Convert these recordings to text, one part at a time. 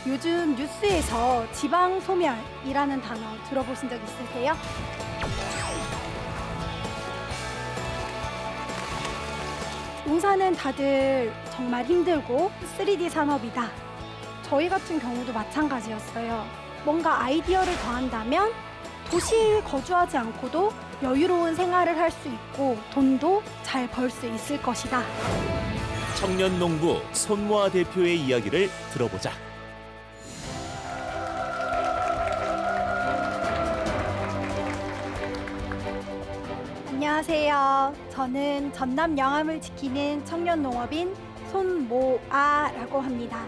요즘 뉴스에서 지방 소멸이라는 단어 들어보신 적 있으세요? 농사는 다들 정말 힘들고 3D 산업이다. 저희 같은 경우도 마찬가지였어요. 뭔가 아이디어를 더한다면 도시에 거주하지 않고도 여유로운 생활을 할 수 있고 돈도 잘 벌 수 있을 것이다. 청년 농부 손모아 대표의 이야기를 들어보자. 안녕하세요. 저는 전남 영암을 지키는 청년 농업인 손모아라고 합니다.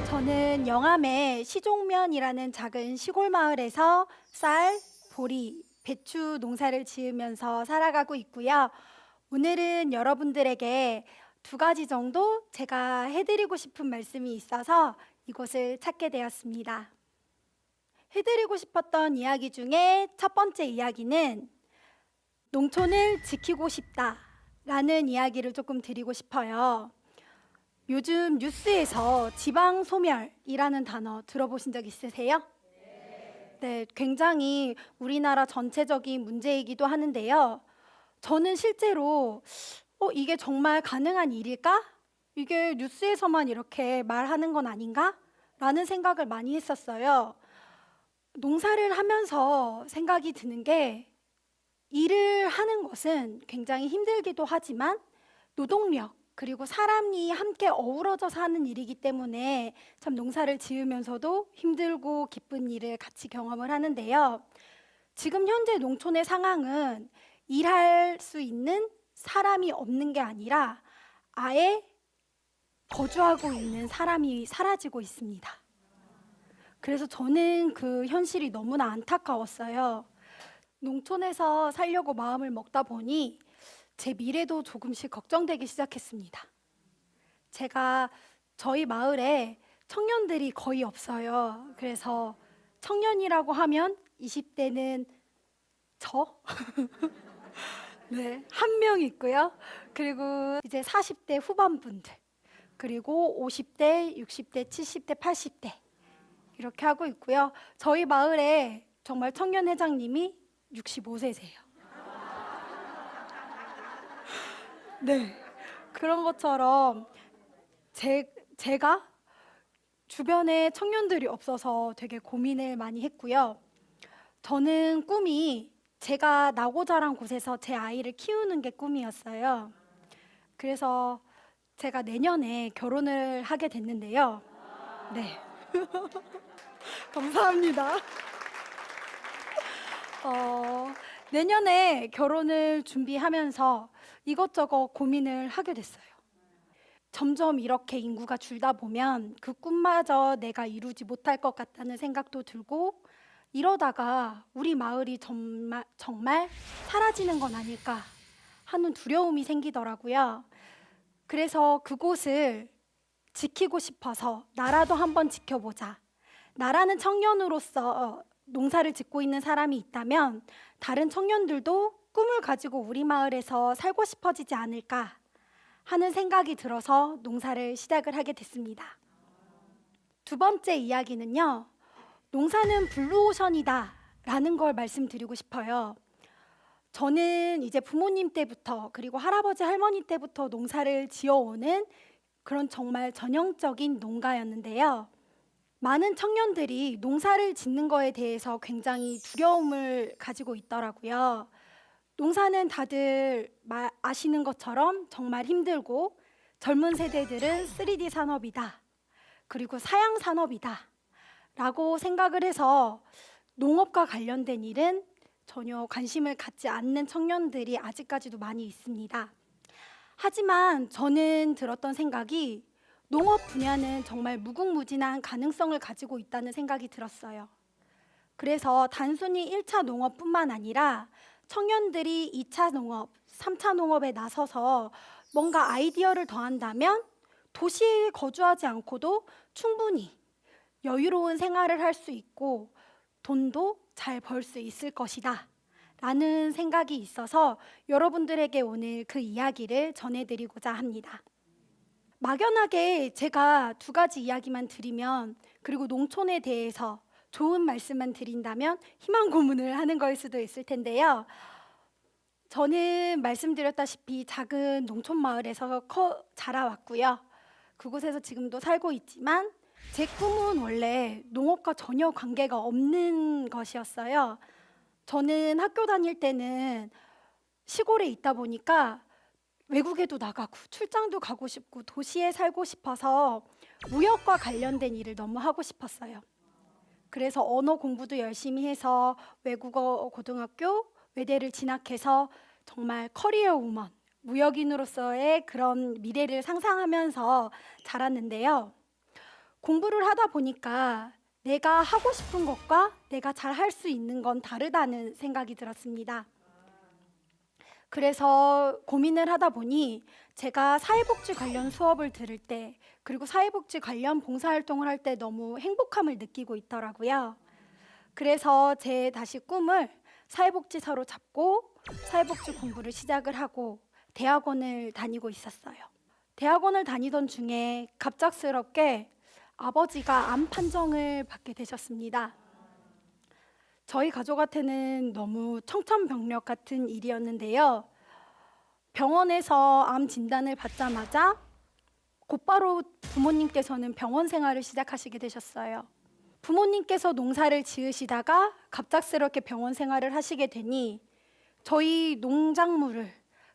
저는 영암의 시종면이라는 작은 시골 마을에서 쌀, 보리, 배추 농사를 지으면서 살아가고 있고요. 오늘은 여러분들에게 2가지 정도 제가 해드리고 싶은 말씀이 있어서 이곳을 찾게 되었습니다. 해드리고 싶었던 이야기 중에 첫 번째 이야기는 농촌을 지키고 싶다라는 이야기를 조금 드리고 싶어요. 요즘 뉴스에서 지방 소멸이라는 단어 들어보신 적 있으세요? 네, 굉장히 우리나라 전체적인 문제이기도 하는데요. 저는 실제로 이게 정말 가능한 일일까? 이게 뉴스에서만 이렇게 말하는 건 아닌가? 라는 생각을 많이 했었어요. 농사를 하면서 생각이 드는 게 일을 하는 것은 굉장히 힘들기도 하지만 노동력, 그리고 사람이 함께 어우러져서 하는 일이기 때문에 참 농사를 지으면서도 힘들고 기쁜 일을 같이 경험을 하는데요. 지금 현재 농촌의 상황은 일할 수 있는 사람이 없는 게 아니라 아예 거주하고 있는 사람이 사라지고 있습니다. 그래서 저는 그 현실이 너무나 안타까웠어요. 농촌에서 살려고 마음을 먹다 보니 제 미래도 조금씩 걱정되기 시작했습니다. 제가 저희 마을에 청년들이 거의 없어요. 그래서 청년이라고 하면 20대는 저? 네, 1명 있고요. 그리고 이제 40대 후반분들, 그리고 50대, 60대, 70대, 80대 이렇게 하고 있고요. 저희 마을에 정말 청년 회장님이 65세세요. 네, 그런 것처럼 제가 주변에 청년들이 없어서 되게 고민을 많이 했고요. 저는 꿈이 제가 나고 자란 곳에서 제 아이를 키우는 게 꿈이었어요. 그래서 제가 내년에 결혼을 하게 됐는데요. 네, 감사합니다. 내년에 결혼을 준비하면서 이것저것 고민을 하게 됐어요. 점점 이렇게 인구가 줄다 보면 그 꿈마저 내가 이루지 못할 것 같다는 생각도 들고, 이러다가 우리 마을이 정말 사라지는 건 아닐까 하는 두려움이 생기더라고요. 그래서 그곳을 지키고 싶어서 나라도 한번 지켜보자. 나라는 청년으로서 농사를 짓고 있는 사람이 있다면 다른 청년들도 꿈을 가지고 우리 마을에서 살고 싶어지지 않을까 하는 생각이 들어서 농사를 시작을 하게 됐습니다. 2번째 이야기는요, 농사는 블루오션이다 라는 걸 말씀드리고 싶어요. 저는 이제 부모님 때부터, 그리고 할아버지 할머니 때부터 농사를 지어오는 그런 정말 전형적인 농가였는데요. 많은 청년들이 농사를 짓는 거에 대해서 굉장히 두려움을 가지고 있더라고요. 농사는 다들 아시는 것처럼 정말 힘들고, 젊은 세대들은 3D 산업이다, 그리고 사양 산업이다 라고 생각을 해서 농업과 관련된 일은 전혀 관심을 갖지 않는 청년들이 아직까지도 많이 있습니다. 하지만 저는 들었던 생각이 농업 분야는 정말 무궁무진한 가능성을 가지고 있다는 생각이 들었어요. 그래서 단순히 1차 농업뿐만 아니라 청년들이 2차 농업, 3차 농업에 나서서 뭔가 아이디어를 더한다면 도시에 거주하지 않고도 충분히 여유로운 생활을 할 수 있고 돈도 잘 벌 수 있을 것이다 라는 생각이 있어서 여러분들에게 오늘 그 이야기를 전해드리고자 합니다. 막연하게 제가 두 가지 이야기만 드리면, 그리고 농촌에 대해서 좋은 말씀만 드린다면 희망 고문을 하는 거일 수도 있을 텐데요. 저는 말씀드렸다시피 작은 농촌 마을에서 자라왔고요. 그곳에서 지금도 살고 있지만 제 꿈은 원래 농업과 전혀 관계가 없는 것이었어요. 저는 학교 다닐 때는 시골에 있다 보니까 외국에도 나가고 출장도 가고 싶고 도시에 살고 싶어서 무역과 관련된 일을 너무 하고 싶었어요. 그래서 언어 공부도 열심히 해서 외국어 고등학교, 외대를 진학해서 정말 커리어 우먼, 무역인으로서의 그런 미래를 상상하면서 자랐는데요. 공부를 하다 보니까 내가 하고 싶은 것과 내가 잘 할 수 있는 건 다르다는 생각이 들었습니다. 그래서 고민을 하다 보니 제가 사회복지 관련 수업을 들을 때, 그리고 사회복지 관련 봉사활동을 할 때 너무 행복함을 느끼고 있더라고요. 그래서 제 다시 꿈을 사회복지사로 잡고 사회복지 공부를 시작을 하고 대학원을 다니고 있었어요. 대학원을 다니던 중에 갑작스럽게 아버지가 암 판정을 받게 되셨습니다. 저희 가족한테는 너무 청천벽력 같은 일이었는데요. 병원에서 암 진단을 받자마자 곧바로 부모님께서는 병원 생활을 시작하시게 되셨어요. 부모님께서 농사를 지으시다가 갑작스럽게 병원 생활을 하시게 되니 저희 농작물을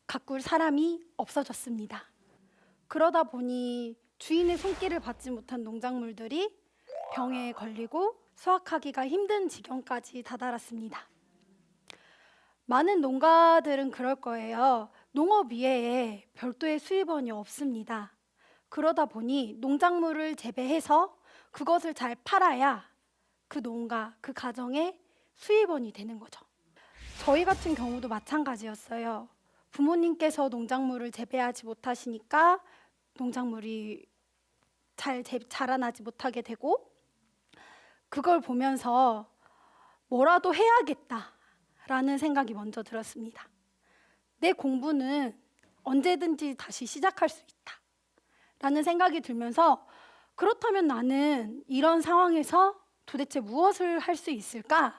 가꿀 사람이 없어졌습니다. 그러다 보니 주인의 손길을 받지 못한 농작물들이 병에 걸리고 수확하기가 힘든 지경까지 다다랐습니다. 많은 농가들은 그럴 거예요. 농업 이외에 별도의 수입원이 없습니다. 그러다 보니 농작물을 재배해서 그것을 잘 팔아야 그 농가, 그 가정의 수입원이 되는 거죠. 저희 같은 경우도 마찬가지였어요. 부모님께서 농작물을 재배하지 못하시니까 농작물이 잘 자라나지 못하게 되고, 그걸 보면서 뭐라도 해야겠다라는 생각이 먼저 들었습니다. 내 공부는 언제든지 다시 시작할 수 있다라는 생각이 들면서, 그렇다면 나는 이런 상황에서 도대체 무엇을 할 수 있을까라는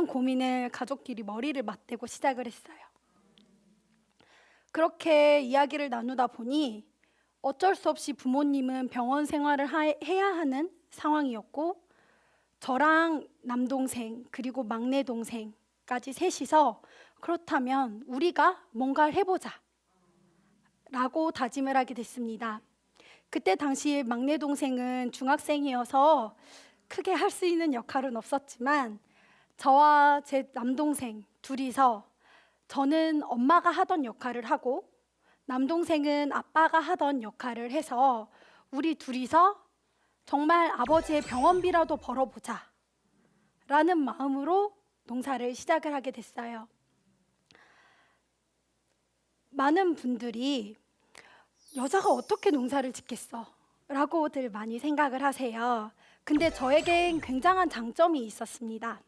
고민을 가족끼리 머리를 맞대고 시작을 했어요. 그렇게 이야기를 나누다 보니 어쩔 수 없이 부모님은 병원 생활을 해야 하는 상황이었고, 저랑 남동생 그리고 막내 동생까지 셋이서 그렇다면 우리가 뭔가를 해보자 라고 다짐을 하게 됐습니다. 그때 당시 막내 동생은 중학생이어서 크게 할 수 있는 역할은 없었지만 저와 제 남동생 둘이서, 저는 엄마가 하던 역할을 하고 남동생은 아빠가 하던 역할을 해서 우리 둘이서 정말 아버지의 병원비라도 벌어보자 라는 마음으로 농사를 시작을 하게 됐어요. 많은 분들이 여자가 어떻게 농사를 짓겠어 라고들 많이 생각을 하세요. 근데 저에겐 굉장한 장점이 있었습니다.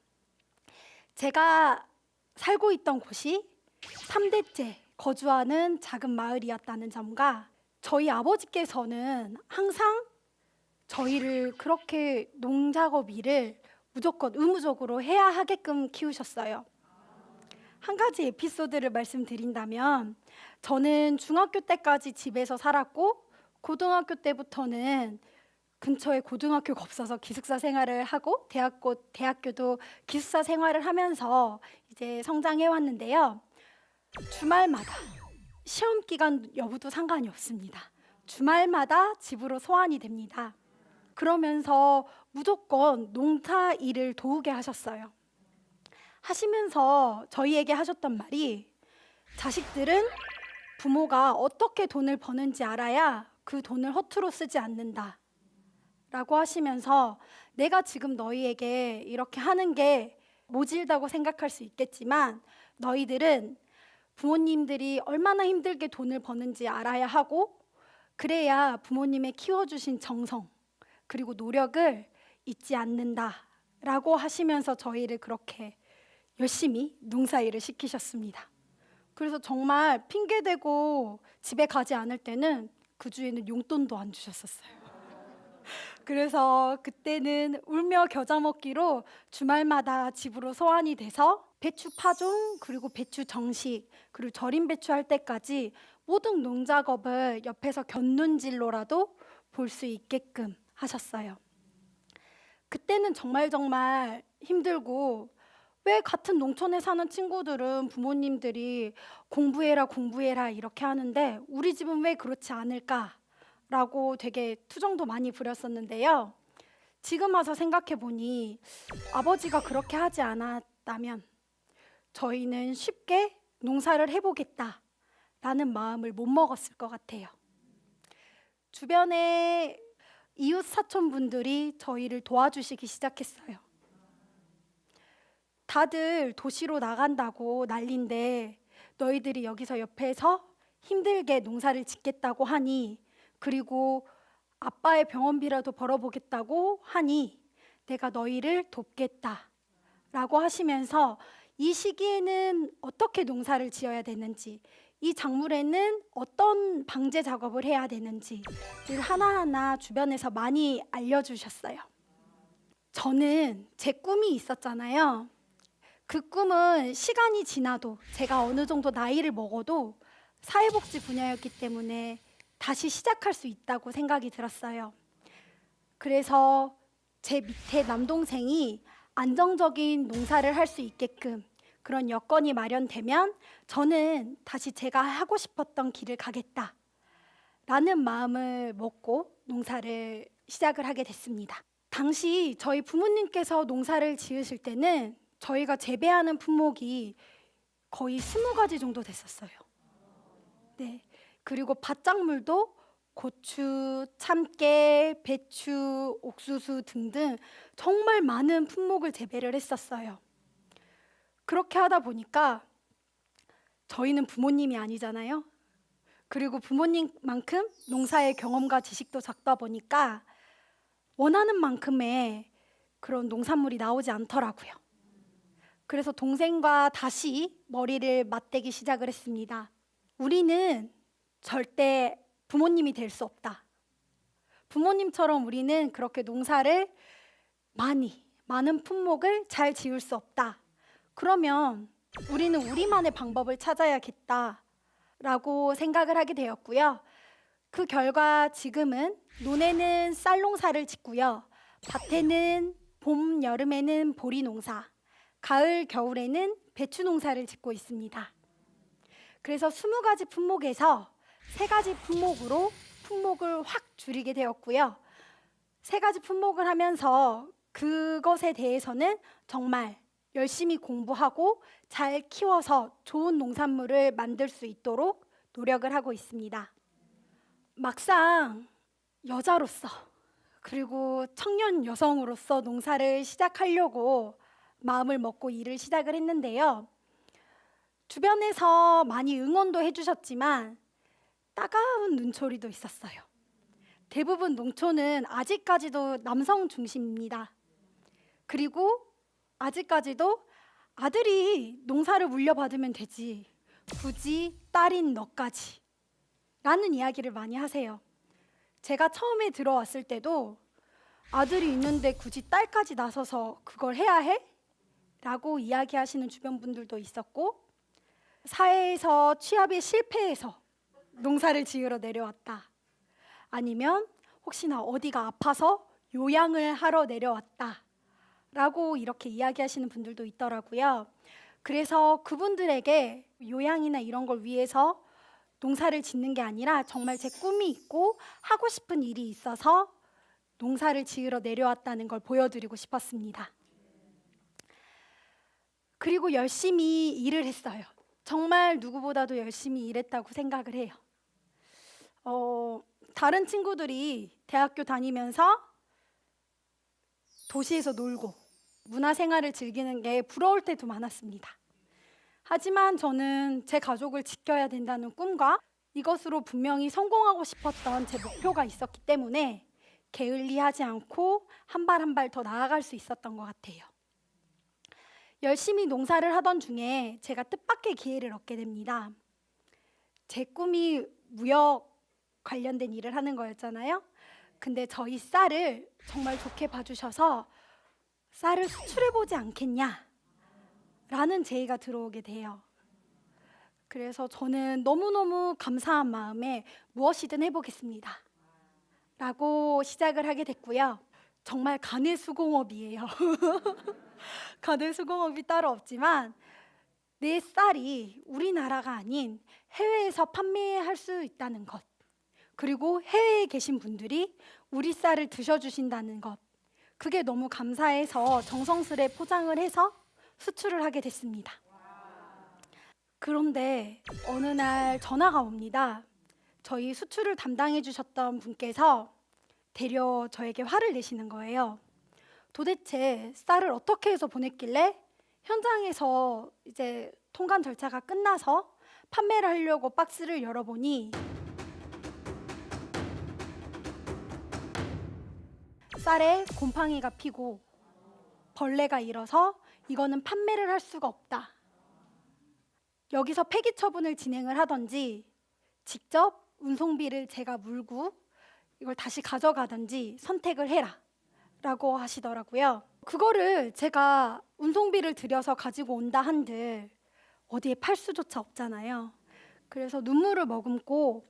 제가 살고 있던 곳이 3대째 거주하는 작은 마을이었다는 점과, 저희 아버지께서는 항상 저희를 그렇게 농작업 일을 무조건 의무적으로 해야 하게끔 키우셨어요. 한 가지 에피소드를 말씀드린다면, 저는 중학교 때까지 집에서 살았고 고등학교 때부터는 근처에 고등학교가 없어서 기숙사 생활을 하고 대학교도 기숙사 생활을 하면서 이제 성장해 왔는데요. 주말마다 시험 기간 여부도 상관이 없습니다. 주말마다 집으로 소환이 됩니다. 그러면서 무조건 농사 일을 도우게 하셨어요. 하시면서 저희에게 하셨던 말이, 자식들은 부모가 어떻게 돈을 버는지 알아야 그 돈을 허투루 쓰지 않는다 라고 하시면서, 내가 지금 너희에게 이렇게 하는 게 모질다고 생각할 수 있겠지만 너희들은 부모님들이 얼마나 힘들게 돈을 버는지 알아야 하고, 그래야 부모님의 키워주신 정성 그리고 노력을 잊지 않는다라고 하시면서 저희를 그렇게 열심히 농사일을 시키셨습니다. 그래서 정말 핑계대고 집에 가지 않을 때는 그 주에는 용돈도 안 주셨었어요. 그래서 그때는 울며 겨자 먹기로 주말마다 집으로 소환이 돼서 배추 파종 그리고 배추 정식 그리고 절임 배추 할 때까지 모든 농작업을 옆에서 곁눈질로라도 볼 수 있게끔 하셨어요. 그때는 정말 힘들고 왜 같은 농촌에 사는 친구들은 부모님들이 공부해라 이렇게 하는데 우리 집은 왜 그렇지 않을까라고 되게 투정도 많이 부렸었는데요. 지금 와서 생각해 보니 아버지가 그렇게 하지 않았다면 저희는 쉽게 농사를 해보겠다라는 마음을 못 먹었을 것 같아요. 주변에 이웃 사촌분들이 저희를 도와주시기 시작했어요. 다들 도시로 나간다고 난린데 너희들이 여기서 옆에서 힘들게 농사를 짓겠다고 하니, 그리고 아빠의 병원비라도 벌어보겠다고 하니 내가 너희를 돕겠다라고 하시면서 이 시기에는 어떻게 농사를 지어야 되는지, 이 작물에는 어떤 방제 작업을 해야 되는지를 하나하나 주변에서 많이 알려주셨어요. 저는 제 꿈이 있었잖아요. 그 꿈은 시간이 지나도 제가 어느 정도 나이를 먹어도 사회복지 분야였기 때문에 다시 시작할 수 있다고 생각이 들었어요. 그래서 제 밑에 남동생이 안정적인 농사를 할 수 있게끔 그런 여건이 마련되면 저는 다시 제가 하고 싶었던 길을 가겠다라는 마음을 먹고 농사를 시작을 하게 됐습니다. 당시 저희 부모님께서 농사를 지으실 때는 저희가 재배하는 품목이 거의 20가지 정도 됐었어요. 네. 그리고 밭작물도 고추, 참깨, 배추, 옥수수 등등 정말 많은 품목을 재배를 했었어요. 그렇게 하다 보니까 저희는 부모님이 아니잖아요. 그리고 부모님만큼 농사의 경험과 지식도 적다 보니까 원하는 만큼의 그런 농산물이 나오지 않더라고요. 그래서 동생과 다시 머리를 맞대기 시작을 했습니다. 우리는 절대 부모님이 될 수 없다. 부모님처럼 우리는 그렇게 농사를 많은 품목을 잘 지을 수 없다. 그러면 우리는 우리만의 방법을 찾아야겠다라고 생각을 하게 되었고요. 그 결과 지금은 논에는 쌀 농사를 짓고요. 밭에는 봄, 여름에는 보리 농사, 가을, 겨울에는 배추 농사를 짓고 있습니다. 그래서 20가지 품목에서 3가지 품목으로 품목을 확 줄이게 되었고요. 3가지 품목을 하면서 그것에 대해서는 정말 열심히 공부하고 잘 키워서 좋은 농산물을 만들 수 있도록 노력을 하고 있습니다. 막상 여자로서 그리고 청년 여성으로서 농사를 시작하려고 마음을 먹고 일을 시작을 했는데요. 주변에서 많이 응원도 해주셨지만 따가운 눈초리도 있었어요. 대부분 농촌은 아직까지도 남성 중심입니다. 그리고 아직까지도 아들이 농사를 물려받으면 되지, 굳이 딸인 너까지 라는 이야기를 많이 하세요. 제가 처음에 들어왔을 때도 아들이 있는데 굳이 딸까지 나서서 그걸 해야 해? 라고 이야기하시는 주변 분들도 있었고, 사회에서 취업에 실패해서 농사를 지으러 내려왔다, 아니면 혹시나 어디가 아파서 요양을 하러 내려왔다 라고 이렇게 이야기하시는 분들도 있더라고요. 그래서 그분들에게 요양이나 이런 걸 위해서 농사를 짓는 게 아니라 정말 제 꿈이 있고 하고 싶은 일이 있어서 농사를 지으러 내려왔다는 걸 보여드리고 싶었습니다. 그리고 열심히 일을 했어요. 정말 누구보다도 열심히 일했다고 생각을 해요. 다른 친구들이 대학교 다니면서 도시에서 놀고 문화생활을 즐기는 게 부러울 때도 많았습니다. 하지만 저는 제 가족을 지켜야 된다는 꿈과 이것으로 분명히 성공하고 싶었던 제 목표가 있었기 때문에 게을리하지 않고 한 발 한 발 더 나아갈 수 있었던 것 같아요. 열심히 농사를 하던 중에 제가 뜻밖의 기회를 얻게 됩니다. 제 꿈이 무역 관련된 일을 하는 거였잖아요. 근데 저희 쌀을 정말 좋게 봐주셔서 쌀을 수출해보지 않겠냐 라는 제의가 들어오게 돼요. 그래서 저는 너무너무 감사한 마음에 무엇이든 해보겠습니다 라고 시작을 하게 됐고요. 정말 가내수공업이에요. 가내수공업이 따로 없지만 내 쌀이 우리나라가 아닌 해외에서 판매할 수 있다는 것, 그리고 해외에 계신 분들이 우리 쌀을 드셔주신다는 것, 그게 너무 감사해서 정성스레 포장을 해서 수출을 하게 됐습니다. 그런데 어느 날 전화가 옵니다. 저희 수출을 담당해 주셨던 분께서 되려 저에게 화를 내시는 거예요. 도대체 쌀을 어떻게 해서 보냈길래 현장에서 이제 통관 절차가 끝나서 판매를 하려고 박스를 열어보니 쌀에 곰팡이가 피고 벌레가 일어서 이거는 판매를 할 수가 없다. 여기서 폐기 처분을 진행을 하든지 직접 운송비를 제가 물고 이걸 다시 가져가든지 선택을 해라 라고 하시더라고요. 그거를 제가 운송비를 들여서 가지고 온다 한들 어디에 팔 수조차 없잖아요. 그래서 눈물을 머금고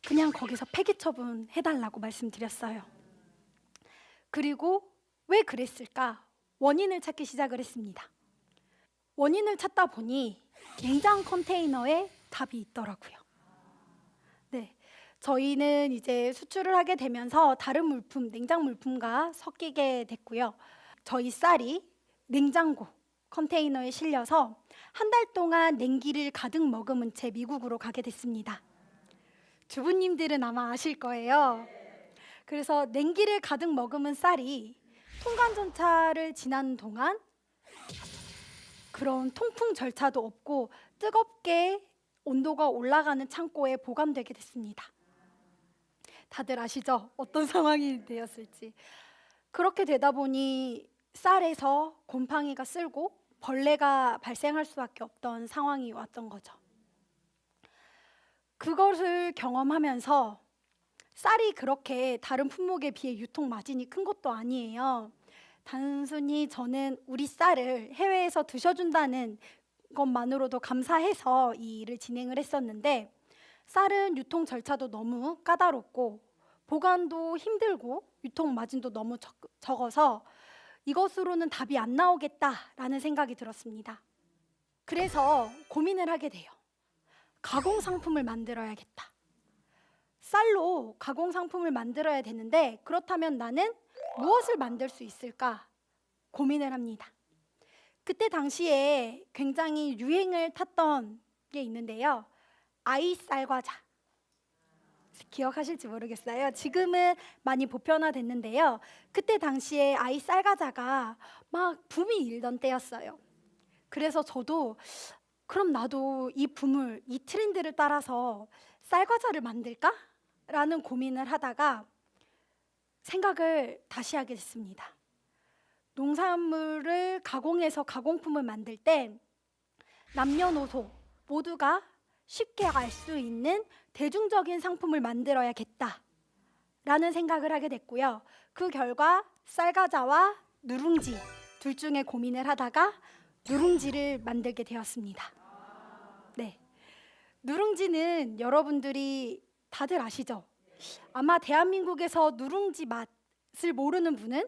그냥 거기서 폐기 처분해달라고 말씀드렸어요. 그리고 왜 그랬을까? 원인을 찾기 시작을 했습니다. 원인을 찾다 보니 냉장 컨테이너에 답이 있더라고요. 네, 저희는 이제 수출을 하게 되면서 다른 물품, 냉장 물품과 섞이게 됐고요. 저희 쌀이 냉장고 컨테이너에 실려서 한 달 동안 냉기를 가득 머금은 채 미국으로 가게 됐습니다. 주부님들은 아마 아실 거예요. 그래서 냉기를 가득 머금은 쌀이 통관 절차를 지나는 동안 그런 통풍 절차도 없고 뜨겁게 온도가 올라가는 창고에 보관되게 됐습니다. 다들 아시죠? 어떤 상황이 되었을지. 그렇게 되다 보니 쌀에서 곰팡이가 쓸고 벌레가 발생할 수밖에 없던 상황이 왔던 거죠. 그것을 경험하면서 쌀이 그렇게 다른 품목에 비해 유통 마진이 큰 것도 아니에요. 단순히 저는 우리 쌀을 해외에서 드셔준다는 것만으로도 감사해서 이 일을 진행을 했었는데 쌀은 유통 절차도 너무 까다롭고 보관도 힘들고 유통 마진도 너무 적어서 이것으로는 답이 안 나오겠다라는 생각이 들었습니다. 그래서 고민을 하게 돼요. 가공 상품을 만들어야겠다. 쌀로 가공 상품을 만들어야 되는데 그렇다면 나는 무엇을 만들 수 있을까 고민을 합니다. 그때 당시에 굉장히 유행을 탔던 게 있는데요. 아이 쌀과자. 기억하실지 모르겠어요. 지금은 많이 보편화됐는데요. 그때 당시에 아이 쌀과자가 막 붐이 일던 때였어요. 그래서 저도 그럼 나도 이 붐을, 이 트렌드를 따라서 쌀과자를 만들까? 라는 고민을 하다가 생각을 다시 하게 됐습니다. 농산물을 가공해서 가공품을 만들 때 남녀노소 모두가 쉽게 알 수 있는 대중적인 상품을 만들어야겠다라는 생각을 하게 됐고요. 그 결과 쌀과자와 누룽지 둘 중에 고민을 하다가 누룽지를 만들게 되었습니다. 네, 누룽지는 여러분들이 다들 아시죠? 아마 대한민국에서 누룽지 맛을 모르는 분은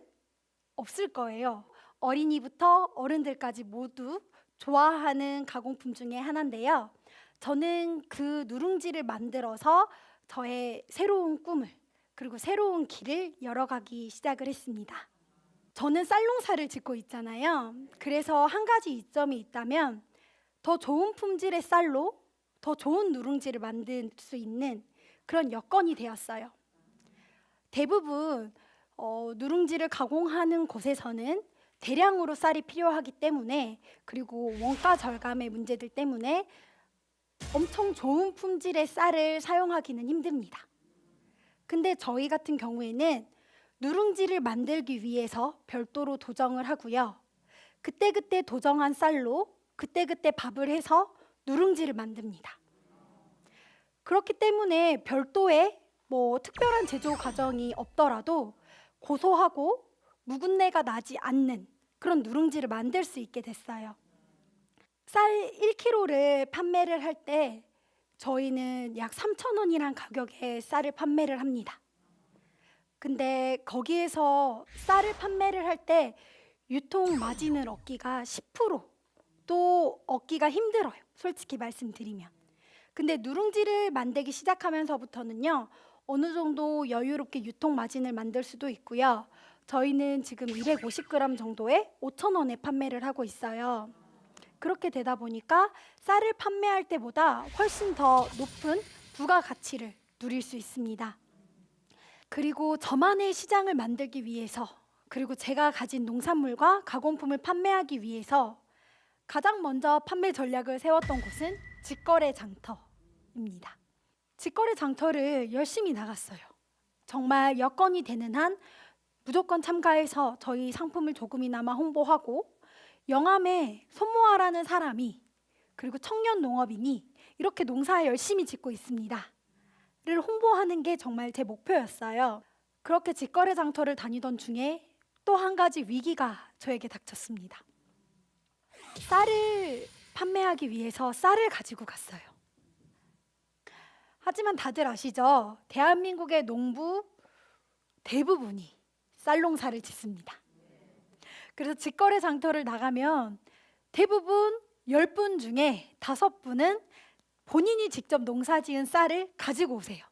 없을 거예요. 어린이부터 어른들까지 모두 좋아하는 가공품 중에 하나인데요. 저는 그 누룽지를 만들어서 저의 새로운 꿈을 그리고 새로운 길을 열어가기 시작을 했습니다. 저는 쌀농사를 짓고 있잖아요. 그래서 한 가지 이점이 있다면 더 좋은 품질의 쌀로 더 좋은 누룽지를 만들 수 있는 그런 여건이 되었어요. 대부분 누룽지를 가공하는 곳에서는 대량으로 쌀이 필요하기 때문에 그리고 원가 절감의 문제들 때문에 엄청 좋은 품질의 쌀을 사용하기는 힘듭니다. 근데 저희 같은 경우에는 누룽지를 만들기 위해서 별도로 도정을 하고요. 그때그때 도정한 쌀로 그때그때 밥을 해서 누룽지를 만듭니다. 그렇기 때문에 별도의 특별한 제조 과정이 없더라도 고소하고 묵은내가 나지 않는 그런 누룽지를 만들 수 있게 됐어요. 쌀 1kg를 판매를 할 때 저희는 약 3,000원이란 가격에 쌀을 판매를 합니다. 근데 거기에서 쌀을 판매를 할 때 유통 마진을 얻기가 10%도 얻기가 힘들어요. 솔직히 말씀드리면. 근데 누룽지를 만들기 시작하면서부터는요, 어느 정도 여유롭게 유통 마진을 만들 수도 있고요. 저희는 지금 250g 정도에 5,000원에 판매를 하고 있어요. 그렇게 되다 보니까 쌀을 판매할 때보다 훨씬 더 높은 부가가치를 누릴 수 있습니다. 그리고 저만의 시장을 만들기 위해서, 그리고 제가 가진 농산물과 가공품을 판매하기 위해서 가장 먼저 판매 전략을 세웠던 곳은 직거래 장터입니다. 직거래 장터를 열심히 나갔어요. 정말 여건이 되는 한 무조건 참가해서 저희 상품을 조금이나마 홍보하고, 영암에 손모아라는 사람이, 그리고 청년 농업인이 이렇게 농사 열심히 짓고 있습니다 를 홍보하는 게 정말 제 목표였어요. 그렇게 직거래 장터를 다니던 중에 또 한 가지 위기가 저에게 닥쳤습니다. 쌀을 판매하기 위해서 쌀을 가지고 갔어요. 하지만 다들 아시죠? 대한민국의 농부 대부분이 쌀 농사를 짓습니다. 그래서 직거래 장터를 나가면 대부분 10분 중에 5분은 본인이 직접 농사 지은 쌀을 가지고 오세요.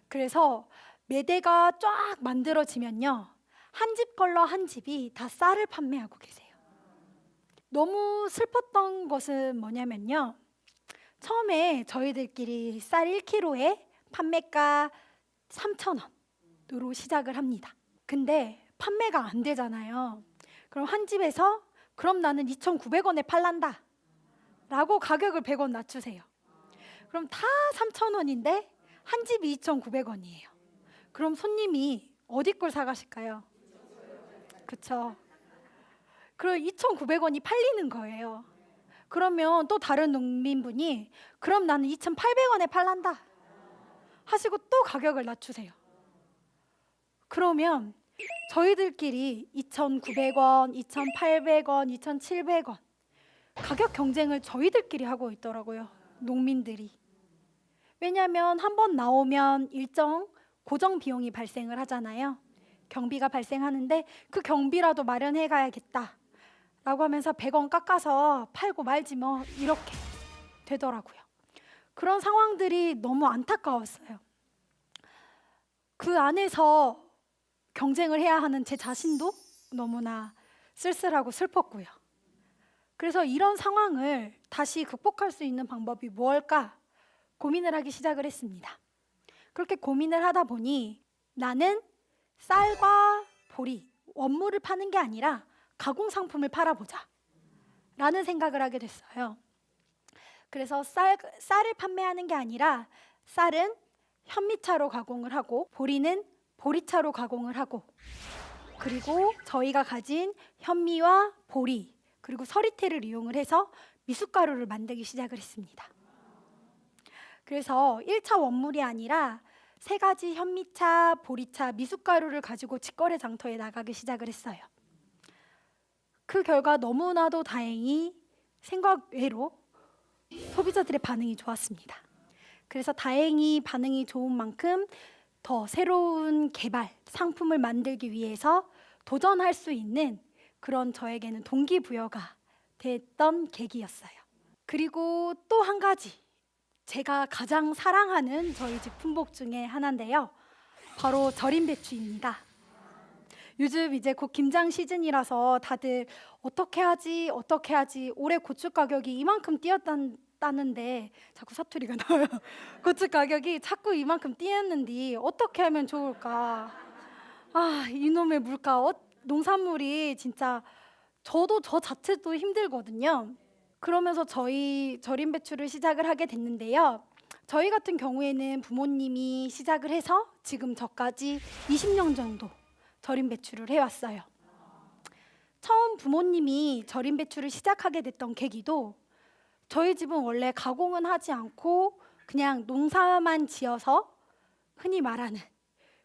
그래서 매대가 쫙 만들어지면요, 한 집 걸러 한 집이 다 쌀을 판매하고 계세요. 너무 슬펐던 것은 뭐냐면요, 처음에 저희들끼리 쌀 1kg에 판매가 3,000원으로 시작을 합니다. 근데 판매가 안 되잖아요. 그럼 한 집에서 그럼 나는 2,900원에 팔란다 라고 가격을 100원 낮추세요. 그럼 다 3,000원인데 한 집이 2,900원이에요. 그럼 손님이 어디 걸 사가실까요? 그쵸? 그럼 2,900원이 팔리는 거예요. 그러면 또 다른 농민분이 그럼 나는 2,800원에 팔란다 하시고 또 가격을 낮추세요. 그러면 저희들끼리 2,900원, 2,800원, 2,700원 가격 경쟁을 저희들끼리 하고 있더라고요, 농민들이. 왜냐하면 한 번 나오면 일정 고정 비용이 발생을 하잖아요. 경비가 발생하는데 그 경비라도 마련해 가야겠다 라고 하면서 100원 깎아서 팔고 말지 뭐, 이렇게 되더라고요. 그런 상황들이 너무 안타까웠어요. 그 안에서 경쟁을 해야 하는 제 자신도 너무나 쓸쓸하고 슬펐고요. 그래서 이런 상황을 다시 극복할 수 있는 방법이 무엇일까 고민을 하기 시작을 했습니다. 그렇게 고민을 하다 보니 나는 쌀과 보리, 원물을 파는 게 아니라 가공상품을 팔아보자 라는 생각을 하게 됐어요. 그래서 쌀을 판매하는 게 아니라 쌀은 현미차로 가공을 하고 보리는 보리차로 가공을 하고, 그리고 저희가 가진 현미와 보리 그리고 서리태를 이용을 해서 미숫가루를 만들기 시작을 했습니다. 그래서 1차 원물이 아니라 3가지 현미차, 보리차, 미숫가루를 가지고 직거래 장터에 나가기 시작을 했어요. 그 결과 너무나도 다행히 생각 외로 소비자들의 반응이 좋았습니다. 그래서 다행히 반응이 좋은 만큼 더 새로운 개발, 상품을 만들기 위해서 도전할 수 있는 그런 저에게는 동기부여가 됐던 계기였어요. 그리고 또 한 가지, 제가 가장 사랑하는 저희 집 품목 중에 하나인데요, 바로 절임 배추입니다. 요즘 이제 곧 김장 시즌이라서 다들 어떻게 하지 올해 고추 가격이 이만큼 뛰었다는데 자꾸 사투리가 나와요. 고추 가격이 자꾸 이만큼 뛰었는데 어떻게 하면 좋을까? 이놈의 물가, 농산물이 진짜 저 자체도 힘들거든요. 그러면서 저희 절임 배추를 시작을 하게 됐는데요. 저희 같은 경우에는 부모님이 시작을 해서 지금 저까지 20년 정도 절임 배추를 해왔어요. 처음 부모님이 절임 배추를 시작하게 됐던 계기도 저희 집은 원래 가공은 하지 않고 그냥 농사만 지어서 흔히 말하는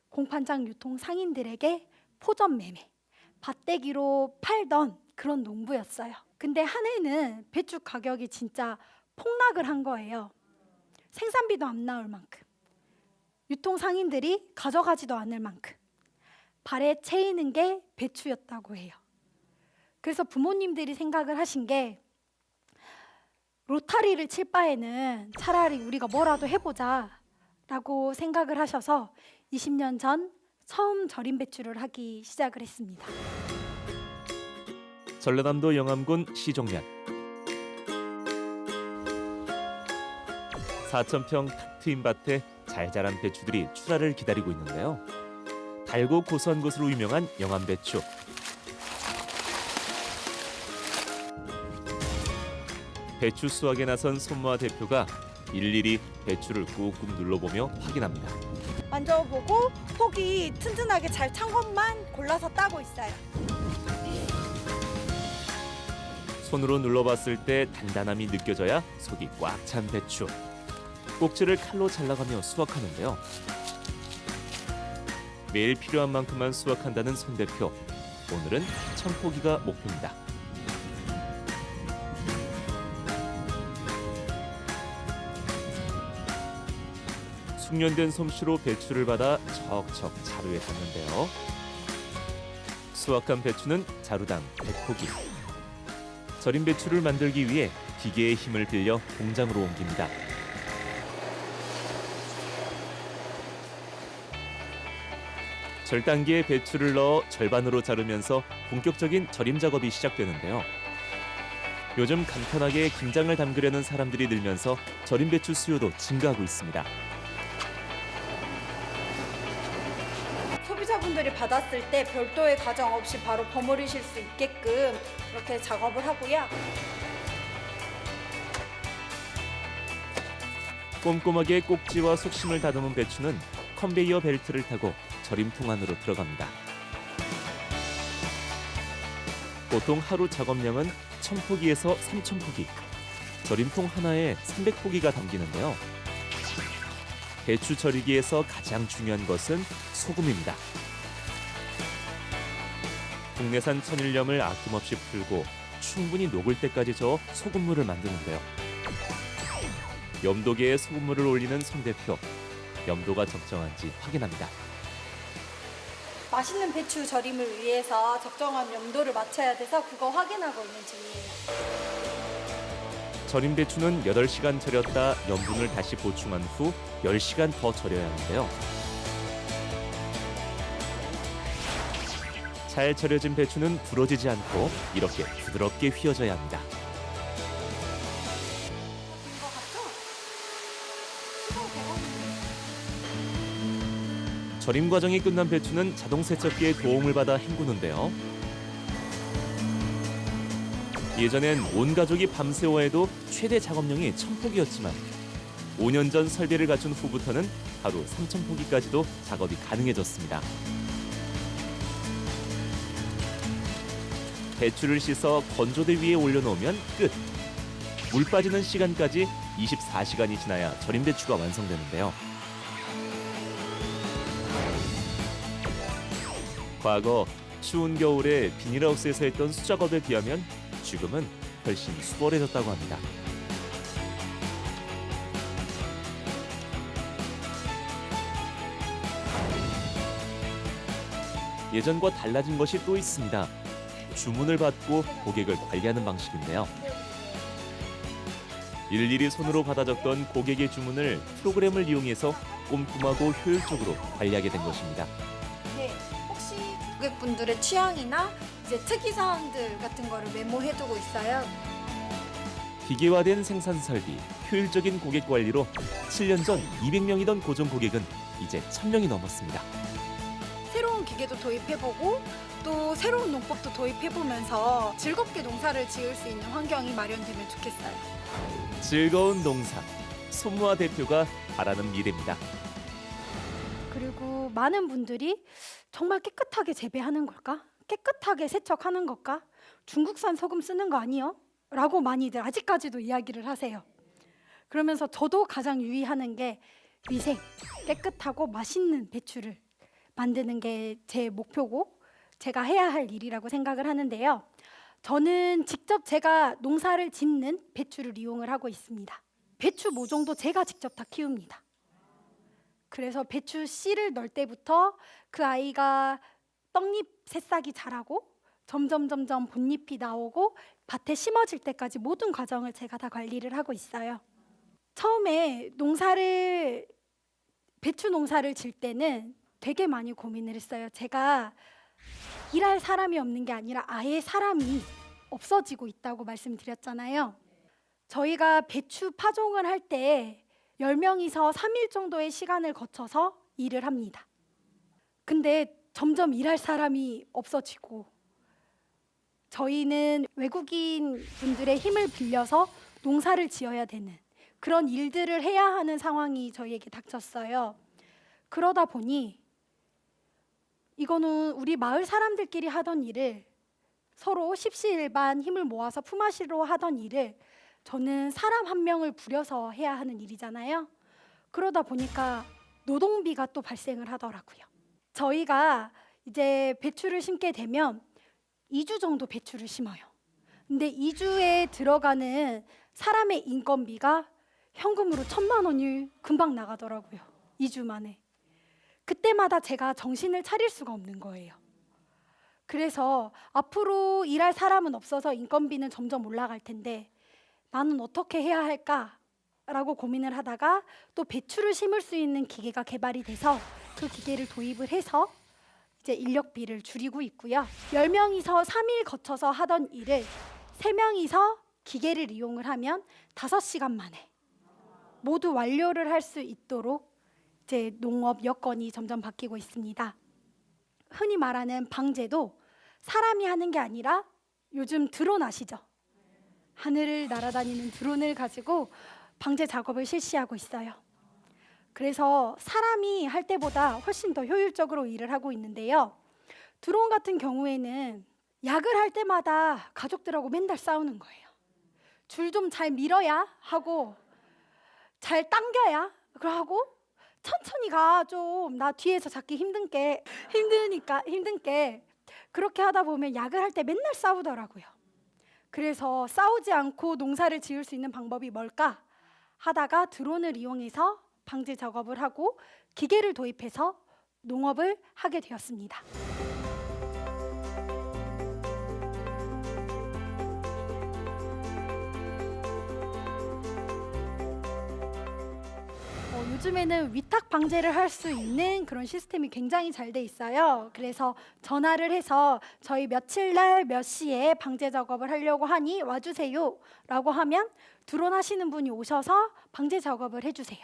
공판장 유통 상인들에게 포전 매매, 밭대기로 팔던 그런 농부였어요. 근데 한 해는 배추 가격이 진짜 폭락을 한 거예요. 생산비도 안 나올 만큼, 유통 상인들이 가져가지도 않을 만큼 발에 채이는 게 배추였다고 해요. 그래서 부모님들이 생각을 하신 게 로타리를 칠 바에는 차라리 우리가 뭐라도 해보자 라고 생각을 하셔서 20년 전 처음 절임 배추를 하기 시작을 했습니다. 전라남도 영암군 시종면 4,000평 탁 트인 밭에 잘 자란 배추들이 출하를 기다리고 있는데요. 달고 고소한 것으로 유명한 영암배추. 배추 수확에 나선 손모아 대표가 일일이 배추를 꾹꾹 눌러보며 확인합니다. 만져보고 폭이 튼튼하게 잘 찬 것만 골라서 따고 있어요. 손으로 눌러봤을 때 단단함이 느껴져야 속이 꽉 찬 배추. 꼭지를 칼로 잘라가며 수확하는데요. 매일 필요한 만큼만 수확한다는 손 대표. 오늘은 1,000포기가 목표입니다. 숙련된 솜씨로 배추를 받아 척척 자루에 담는데요. 수확한 배추는 자루당 100포기. 절임 배추를 만들기 위해 기계의 힘을 빌려 공장으로 옮깁니다. 절단기에 배추를 넣어 절반으로 자르면서 본격적인 절임 작업이 시작되는데요. 요즘 간편하게 김장을 담그려는 사람들이 늘면서 절임 배추 수요도 증가하고 있습니다. 소비자분들이 받았을 때 별도의 과정 없이 바로 버무리실 수 있게끔 이렇게 작업을 하고요. 꼼꼼하게 꼭지와 속심을 다듬은 배추는 컨베이어 벨트를 타고 절임통 안으로 들어갑니다. 보통 하루 작업량은 1,000포기에서 3,000포기, 절임통 하나에 300포기가 담기는데요. 배추 절이기에서 가장 중요한 것은 소금입니다. 국내산 천일염을 아낌없이 풀고 충분히 녹을 때까지 저어 소금물을 만드는데요. 염도계에 소금물을 올리는 손 대표. 염도가 적정한지 확인합니다. 맛있는 배추 절임을 위해서 적정한 염도를 맞춰야 돼서 그거 확인하고 있는 중이에요. 절임 배추는 8시간 절였다 염분을 다시 보충한 후 10시간 더 절여야 하는데요. 잘 절여진 배추는 부러지지 않고 이렇게 부드럽게 휘어져야 합니다. 절임 과정이 끝난 배추는 자동 세척기의 도움을 받아 헹구는데요. 예전엔 온 가족이 밤새워 해도 최대 작업량이 1,000포기였지만 5년 전 설비를 갖춘 후부터는 하루 3,000포기까지도 작업이 가능해졌습니다. 배추를 씻어 건조대 위에 올려놓으면 끝! 물 빠지는 시간까지 24시간이 지나야 절임 배추가 완성되는데요. 과거 추운 겨울에 비닐하우스에서 했던 수작업에 비하면 지금은 훨씬 수월해졌다고 합니다. 예전과 달라진 것이 또 있습니다. 주문을 받고 고객을 관리하는 방식인데요. 일일이 손으로 받아 적던 고객의 주문을 프로그램을 이용해서 꼼꼼하고 효율적으로 관리하게 된 것입니다. 네, 혹시 고객분들의 취향이나 이제 특이사항들 같은 거를 메모해두고 있어요. 기계화된 생산 설비, 효율적인 고객 관리로 7년 전 200명이던 고정 고객은 이제 1,000명이 넘었습니다. 새로운 기계도 도입해보고 또 새로운 농법도 도입해보면서 즐겁게 농사를 지을 수 있는 환경이 마련되면 좋겠어요. 즐거운 농사, 손무아 대표가 바라는 미래입니다. 그리고 많은 분들이 정말 깨끗하게 재배하는 걸까? 깨끗하게 세척하는 걸까? 중국산 소금 쓰는 거 아니요? 라고 많이들 아직까지도 이야기를 하세요. 그러면서 저도 가장 유의하는 게 위생, 깨끗하고 맛있는 배추를 만드는 게 제 목표고 제가 해야 할 일이라고 생각을 하는데요. 저는 직접 제가 농사를 짓는 배추를 이용을 하고 있습니다. 배추 모종도 제가 직접 다 키웁니다. 그래서 배추 씨를 넣을 때부터 그 아이가 떡잎 새싹이 자라고 점점 본잎이 나오고 밭에 심어질 때까지 모든 과정을 제가 다 관리를 하고 있어요. 처음에 배추 농사를 질 때는 되게 많이 고민을 했어요. 제가 일할 사람이 없는 게 아니라 아예 사람이 없어지고 있다고 말씀드렸잖아요. 저희가 배추 파종을 할 때 10명이서 3일 정도의 시간을 거쳐서 일을 합니다. 근데 점점 일할 사람이 없어지고 저희는 외국인 분들의 힘을 빌려서 농사를 지어야 되는 그런 일들을 해야 하는 상황이 저희에게 닥쳤어요. 그러다 보니 이거는 우리 마을 사람들끼리 하던 일을 서로 십시일반 힘을 모아서 품앗이로 하던 일을 저는 사람 한 명을 부려서 해야 하는 일이잖아요. 그러다 보니까 노동비가 또 발생을 하더라고요. 저희가 이제 배추를 심게 되면 2주 정도 배추를 심어요. 근데 2주에 들어가는 사람의 인건비가 현금으로 1,000만 원이 금방 나가더라고요. 2주 만에. 그때마다 제가 정신을 차릴 수가 없는 거예요. 그래서 앞으로 일할 사람은 없어서 인건비는 점점 올라갈 텐데 나는 어떻게 해야 할까라고 고민을 하다가 또 배추를 심을 수 있는 기계가 개발이 돼서 그 기계를 도입을 해서 이제 인력비를 줄이고 있고요. 10명이서 3일 거쳐서 하던 일을 3명이서 기계를 이용을 하면 5시간 만에 모두 완료를 할 수 있도록 이제 농업 여건이 점점 바뀌고 있습니다. 흔히 말하는 방제도 사람이 하는 게 아니라 요즘 드론 아시죠? 하늘을 날아다니는 드론을 가지고 방제 작업을 실시하고 있어요. 그래서 사람이 할 때보다 훨씬 더 효율적으로 일을 하고 있는데요. 드론 같은 경우에는 약을 할 때마다 가족들하고 맨날 싸우는 거예요. 줄 좀 잘 밀어야 하고 잘 당겨야 그러고 천천히 가 좀 나 뒤에서 잡기 힘드니까 그렇게 하다 보면 약을 할 때 맨날 싸우더라고요. 그래서 싸우지 않고 농사를 지을 수 있는 방법이 뭘까 하다가 드론을 이용해서 방제 작업을 하고 기계를 도입해서 농업을 하게 되었습니다. 요즘에는 위탁 방제를 할 수 있는 그런 시스템이 굉장히 잘 돼 있어요. 그래서 전화를 해서 저희 며칠 날 몇 시에 방제 작업을 하려고 하니 와주세요 라고 하면 드론 하시는 분이 오셔서 방제 작업을 해주세요.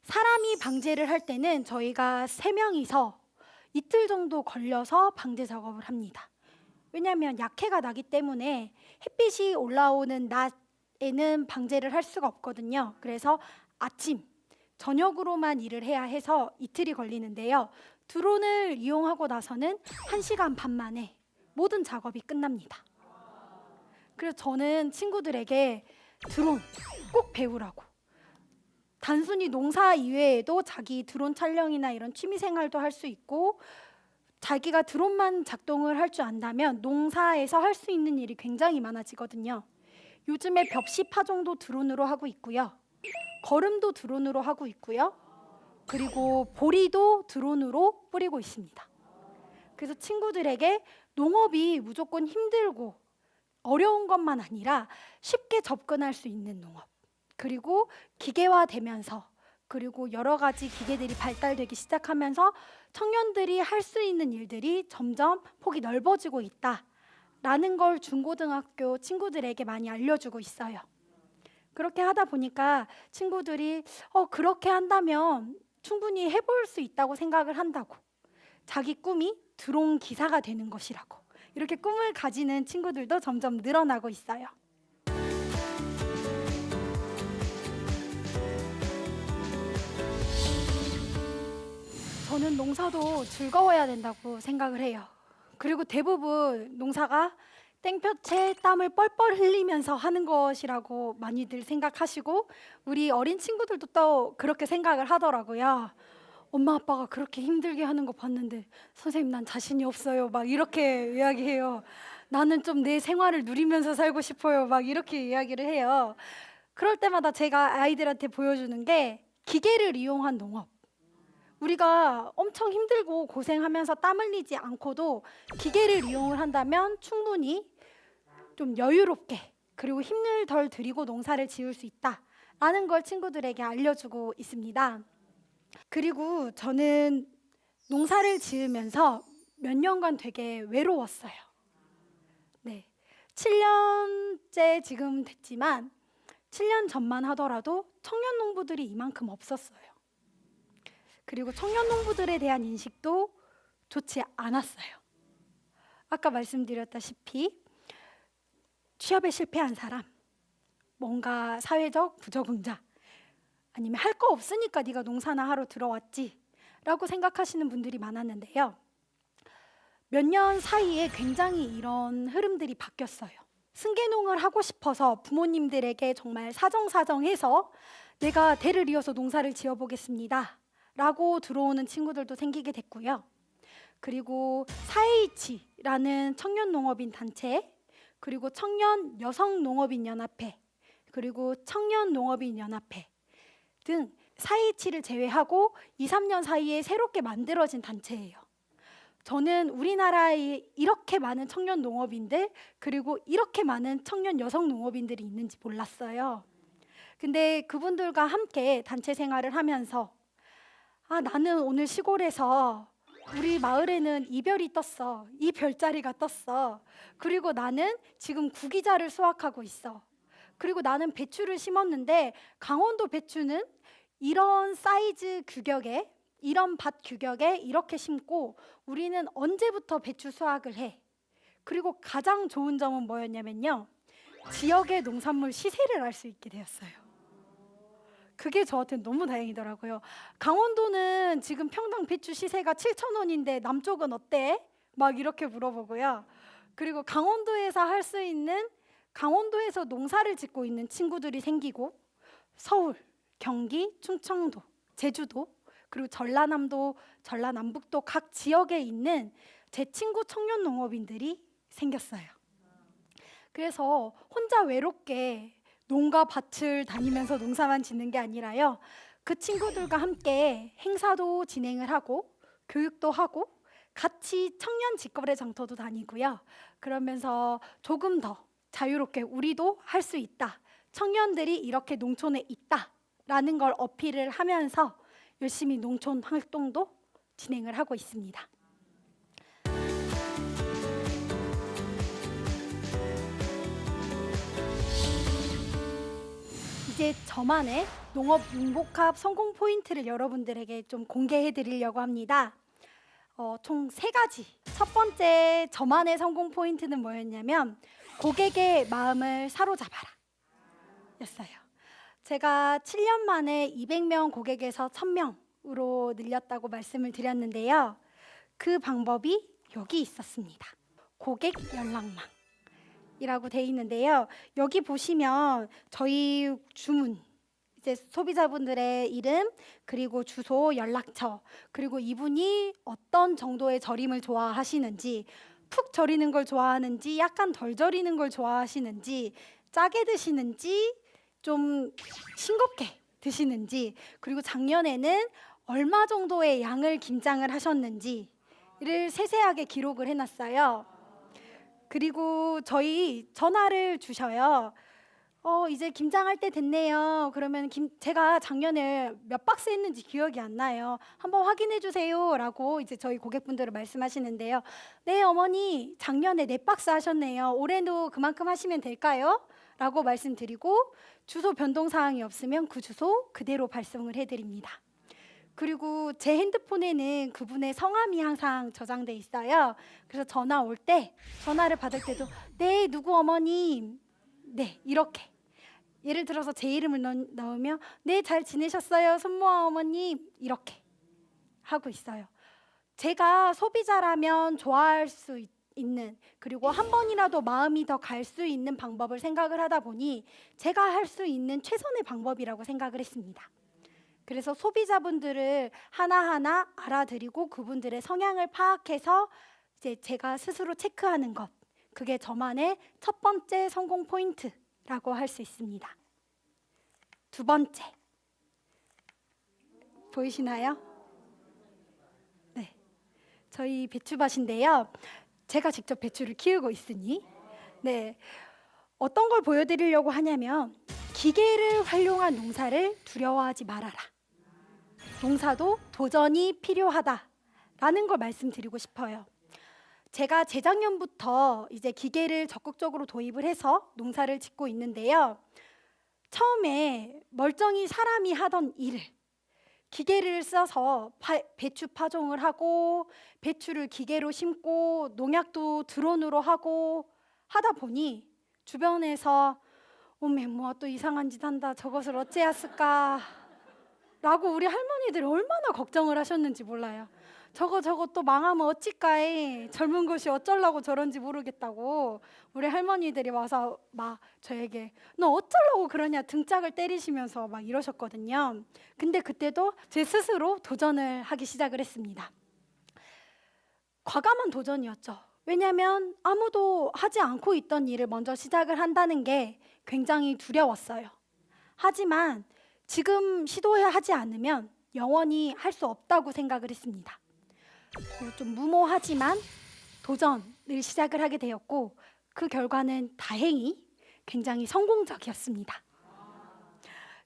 사람이 방제를 할 때는 저희가 3명이서 이틀 정도 걸려서 방제 작업을 합니다. 왜냐하면 약해가 나기 때문에 햇빛이 올라오는 낮에는 방제를 할 수가 없거든요. 그래서 아침, 저녁으로만 일을 해야 해서 이틀이 걸리는데요. 드론을 이용하고 나서는 1시간 반 만에 모든 작업이 끝납니다. 그래서 저는 친구들에게 드론 꼭 배우라고. 단순히 농사 이외에도 자기 드론 촬영이나 이런 취미 생활도 할 수 있고 자기가 드론만 작동을 할 줄 안다면 농사에서 할 수 있는 일이 굉장히 많아지거든요. 요즘에 벽시 파종도 드론으로 하고 있고요. 거름도 드론으로 하고 있고요. 그리고 보리도 드론으로 뿌리고 있습니다. 그래서 친구들에게 농업이 무조건 힘들고 어려운 것만 아니라 쉽게 접근할 수 있는 농업, 그리고 기계화되면서 그리고 여러 가지 기계들이 발달되기 시작하면서 청년들이 할 수 있는 일들이 점점 폭이 넓어지고 있다라는 걸 중고등학교 친구들에게 많이 알려주고 있어요. 그렇게 하다 보니까 친구들이 그렇게 한다면 충분히 해볼 수 있다고 생각을 한다고. 자기 꿈이 드론 기사가 되는 것이라고. 이렇게 꿈을 가지는 친구들도 점점 늘어나고 있어요. 저는 농사도 즐거워야 된다고 생각을 해요. 그리고 대부분 농사가 땡볕에 땀을 뻘뻘 흘리면서 하는 것이라고 많이들 생각하시고 우리 어린 친구들도 또 그렇게 생각을 하더라고요. 엄마 아빠가 그렇게 힘들게 하는 거 봤는데 선생님 난 자신이 없어요. 막 이렇게 이야기해요. 나는 좀 내 생활을 누리면서 살고 싶어요. 막 이렇게 이야기를 해요. 그럴 때마다 제가 아이들한테 보여주는 게 기계를 이용한 농업. 우리가 엄청 힘들고 고생하면서 땀 흘리지 않고도 기계를 이용을 한다면 충분히 좀 여유롭게 그리고 힘을 덜 들이고 농사를 지을 수 있다라는 걸 친구들에게 알려주고 있습니다. 그리고 저는 농사를 지으면서 몇 년간 되게 외로웠어요. 네, 7년째 지금 됐지만 7년 전만 하더라도 청년 농부들이 이만큼 없었어요. 그리고 청년 농부들에 대한 인식도 좋지 않았어요. 아까 말씀드렸다시피 취업에 실패한 사람, 뭔가 사회적 부적응자, 아니면 할 거 없으니까 네가 농사나 하러 들어왔지 라고 생각하시는 분들이 많았는데요. 몇 년 사이에 굉장히 이런 흐름들이 바뀌었어요. 승계농을 하고 싶어서 부모님들에게 정말 사정사정해서 내가 대를 이어서 농사를 지어보겠습니다 라고 들어오는 친구들도 생기게 됐고요. 그리고 4H라는 청년 농업인 단체, 그리고 청년 여성 농업인 연합회, 그리고 청년 농업인 연합회 등 4H를 제외하고 2, 3년 사이에 새롭게 만들어진 단체예요. 저는 우리나라에 이렇게 많은 청년 농업인들 그리고 이렇게 많은 청년 여성 농업인들이 있는지 몰랐어요. 근데 그분들과 함께 단체 생활을 하면서 나는 오늘 시골에서 우리 마을에는 이별이 떴어. 이 별자리가 떴어. 그리고 나는 지금 구기자를 수확하고 있어. 그리고 나는 배추를 심었는데 강원도 배추는 이런 사이즈 규격에 이런 밭 규격에 이렇게 심고 우리는 언제부터 배추 수확을 해. 그리고 가장 좋은 점은 뭐였냐면요. 지역의 농산물 시세를 알 수 있게 되었어요. 그게 저한테는 너무 다행이더라고요. 강원도는 지금 평당 배추 시세가 7,000원인데 남쪽은 어때? 막 이렇게 물어보고요. 그리고 강원도에서 할 수 있는 강원도에서 농사를 짓고 있는 친구들이 생기고 서울, 경기, 충청도, 제주도 그리고 전라남도, 전라남북도 각 지역에 있는 제 친구 청년 농업인들이 생겼어요. 그래서 혼자 외롭게 농가 밭을 다니면서 농사만 짓는 게 아니라요. 그 친구들과 함께 행사도 진행을 하고 교육도 하고 같이 청년 직거래 장터도 다니고요. 그러면서 조금 더 자유롭게 우리도 할 수 있다. 청년들이 이렇게 농촌에 있다라는 걸 어필을 하면서 열심히 농촌 활동도 진행을 하고 있습니다. 이제 저만의 농업 융복합 성공 포인트를 여러분들에게 좀 공개해 드리려고 합니다. 총 3가지. 첫 번째 저만의 성공 포인트는 뭐였냐면 고객의 마음을 사로잡아라 였어요. 제가 7년 만에 200명 고객에서 1000명으로 늘렸다고 말씀을 드렸는데요. 그 방법이 여기 있었습니다. 고객 연락망 이라고 돼 있는데요. 여기 보시면 저희 주문, 이제 소비자분들의 이름, 그리고 주소, 연락처, 그리고 이분이 어떤 정도의 절임을 좋아하시는지, 푹 절이는 걸 좋아하는지, 약간 덜 절이는 걸 좋아하시는지, 짜게 드시는지, 좀 싱겁게 드시는지, 그리고 작년에는 얼마 정도의 양을 김장을 하셨는지를 세세하게 기록을 해놨어요. 그리고 저희 전화를 주셔요. 이제 김장할 때 됐네요. 그러면 제가 작년에 몇 박스 했는지 기억이 안 나요. 한번 확인해 주세요 라고 이제 저희 고객분들을 말씀하시는데요. 네 어머니 작년에 4박스 하셨네요. 올해도 그만큼 하시면 될까요? 라고 말씀드리고 주소 변동 사항이 없으면 그 주소 그대로 발송을 해드립니다. 그리고 제 핸드폰에는 그분의 성함이 항상 저장돼 있어요. 그래서 전화 올 때, 전화를 받을 때도 네, 누구 어머님, 네, 이렇게. 예를 들어서 제 이름을 넣으면 네, 잘 지내셨어요, 손모아 어머님, 이렇게 하고 있어요. 제가 소비자라면 좋아할 수 있는, 그리고 한 번이라도 마음이 더 갈 수 있는 방법을 생각을 하다 보니 제가 할 수 있는 최선의 방법이라고 생각을 했습니다. 그래서 소비자분들을 하나하나 알아들이고 그분들의 성향을 파악해서 이제 제가 스스로 체크하는 것, 그게 저만의 첫 번째 성공 포인트라고 할 수 있습니다. 두 번째, 보이시나요? 네, 저희 배추밭인데요. 제가 직접 배추를 키우고 있으니, 네, 어떤 걸 보여드리려고 하냐면 기계를 활용한 농사를 두려워하지 말아라. 농사도 도전이 필요하다라는 걸 말씀드리고 싶어요. 제가 재작년부터 이제 기계를 적극적으로 도입을 해서 농사를 짓고 있는데요. 처음에 멀쩡히 사람이 하던 일을 기계를 써서 배추 파종을 하고 배추를 기계로 심고 농약도 드론으로 하고 하다 보니 주변에서 어메 뭐야 또 이상한 짓 한다, 저것을 어찌했을까 라고 우리 할머니들이 얼마나 걱정을 하셨는지 몰라요. 저거 또 망하면 어찌까이, 젊은 것이 어쩌려고 저런지 모르겠다고 우리 할머니들이 와서 막 저에게 너 어쩌려고 그러냐 등짝을 때리시면서 막 이러셨거든요. 근데 그때도 제 스스로 도전을 하기 시작을 했습니다. 과감한 도전이었죠. 왜냐하면 아무도 하지 않고 있던 일을 먼저 시작을 한다는 게 굉장히 두려웠어요. 하지만 지금 시도하지 않으면 영원히 할 수 없다고 생각을 했습니다. 좀 무모하지만 도전을 시작을 하게 되었고 그 결과는 다행히 굉장히 성공적이었습니다.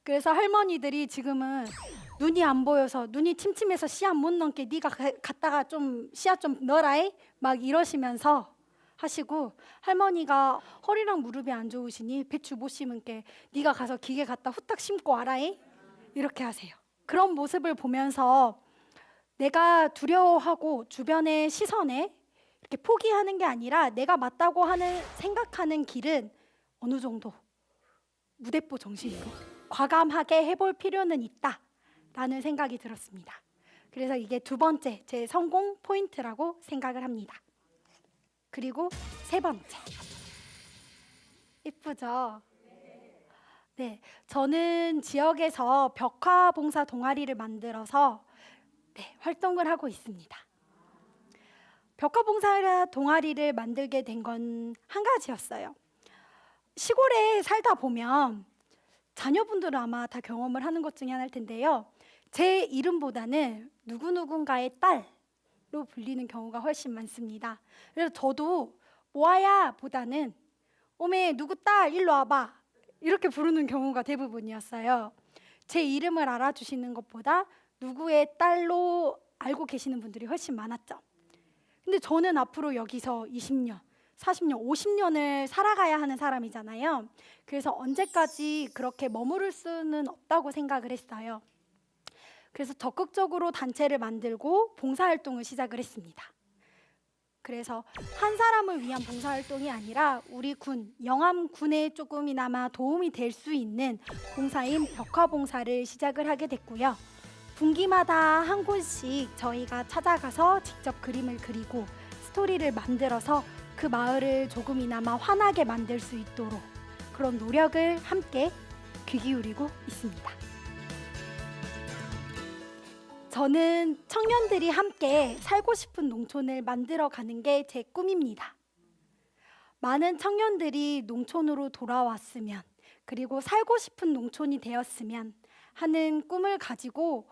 그래서 할머니들이 지금은 눈이 안 보여서, 눈이 침침해서 씨앗 못 넣게 네가 갔다가 좀 씨앗 좀 넣어라이 막 이러시면서 하시고, 할머니가 허리랑 무릎이 안 좋으시니 배추 못 심은게 네가 가서 기계 갖다 후딱 심고 와라이 이렇게 하세요. 그런 모습을 보면서 내가 두려워하고 주변의 시선에 이렇게 포기하는 게 아니라 내가 맞다고 생각하는 길은 어느 정도 무대뽀 정신으로 과감하게 해볼 필요는 있다라는 생각이 들었습니다. 그래서 이게 두 번째 제 성공 포인트라고 생각을 합니다. 그리고 세 번째, 이쁘죠? 네, 저는 지역에서 벽화 봉사 동아리를 만들어서 활동을 하고 있습니다. 벽화 봉사 동아리를 만들게 된 건 한 가지였어요. 시골에 살다 보면 자녀분들은 아마 다 경험을 하는 것 중에 하나일 텐데요. 제 이름보다는 누구누군가의 딸로 불리는 경우가 훨씬 많습니다. 그래서 저도 모아야 보다는 오메 누구 딸 일로 와봐 이렇게 부르는 경우가 대부분이었어요. 제 이름을 알아주시는 것보다 누구의 딸로 알고 계시는 분들이 훨씬 많았죠. 근데 저는 앞으로 여기서 20년, 40년, 50년을 살아가야 하는 사람이잖아요. 그래서 언제까지 그렇게 머무를 수는 없다고 생각을 했어요. 그래서 적극적으로 단체를 만들고 봉사활동을 시작을 했습니다. 그래서 한 사람을 위한 봉사활동이 아니라 우리 군, 영암군에 조금이나마 도움이 될 수 있는 봉사인 벽화봉사를 시작을 하게 됐고요. 분기마다 한 곳씩 저희가 찾아가서 직접 그림을 그리고 스토리를 만들어서 그 마을을 조금이나마 환하게 만들 수 있도록 그런 노력을 함께 귀 기울이고 있습니다. 저는 청년들이 함께 살고 싶은 농촌을 만들어가는 게 제 꿈입니다. 많은 청년들이 농촌으로 돌아왔으면, 그리고 살고 싶은 농촌이 되었으면 하는 꿈을 가지고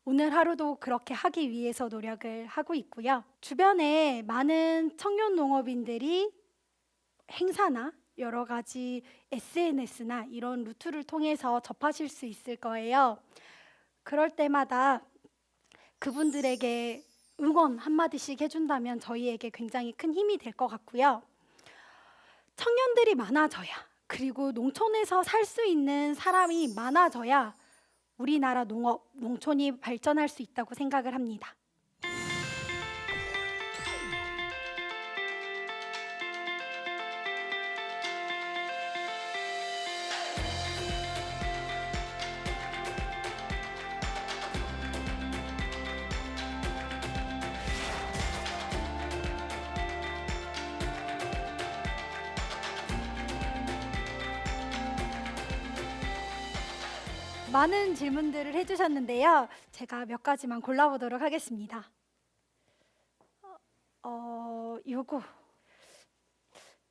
오늘 하루도 그렇게 하기 위해서 노력을 하고 있고요. 주변에 많은 청년 농업인들이 행사나 여러 가지 SNS나 이런 루트를 통해서 접하실 수 있을 거예요. 그럴 때마다 그분들에게 응원 한마디씩 해준다면 저희에게 굉장히 큰 힘이 될 것 같고요. 청년들이 많아져야, 그리고 농촌에서 살 수 있는 사람이 많아져야 우리나라 농업, 농촌이 발전할 수 있다고 생각을 합니다. 많은 질문들을 해주셨는데요. 제가 몇 가지만 골라보도록 하겠습니다.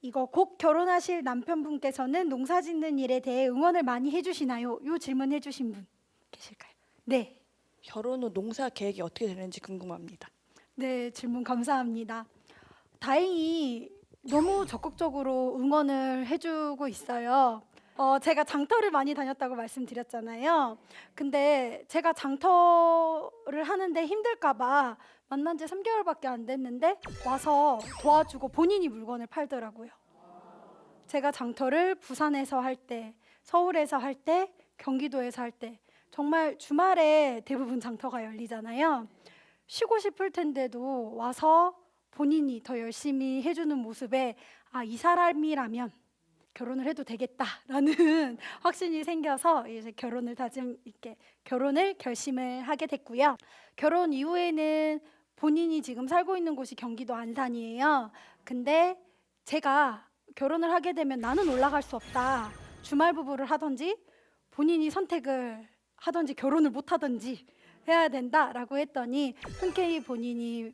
이거 곧 결혼하실 남편분께서는 농사 짓는 일에 대해 응원을 많이 해주시나요? 이 질문 해주신 분 계실까요? 네. 결혼 후 농사 계획이 어떻게 되는지 궁금합니다. 네, 질문 감사합니다. 다행히 너무 적극적으로 응원을 해주고 있어요. 제가 장터를 많이 다녔다고 말씀드렸잖아요. 근데 제가 장터를 하는데 힘들까봐 만난 지 3개월밖에 안 됐는데 와서 도와주고 본인이 물건을 팔더라고요. 제가 장터를 부산에서 할 때, 서울에서 할 때, 경기도에서 할 때 정말 주말에 대부분 장터가 열리잖아요. 쉬고 싶을 텐데도 와서 본인이 더 열심히 해주는 모습에 이 사람이라면 결혼을 해도 되겠다라는 확신이 생겨서 이제 결혼을 결심을 하게 됐고요. 결혼 이후에는 본인이 지금 살고 있는 곳이 경기도 안산이에요. 근데 제가 결혼을 하게 되면 나는 올라갈 수 없다. 주말 부부를 하든지 본인이 선택을 하든지 결혼을 못 하든지 해야 된다라고 했더니 흔쾌히 본인이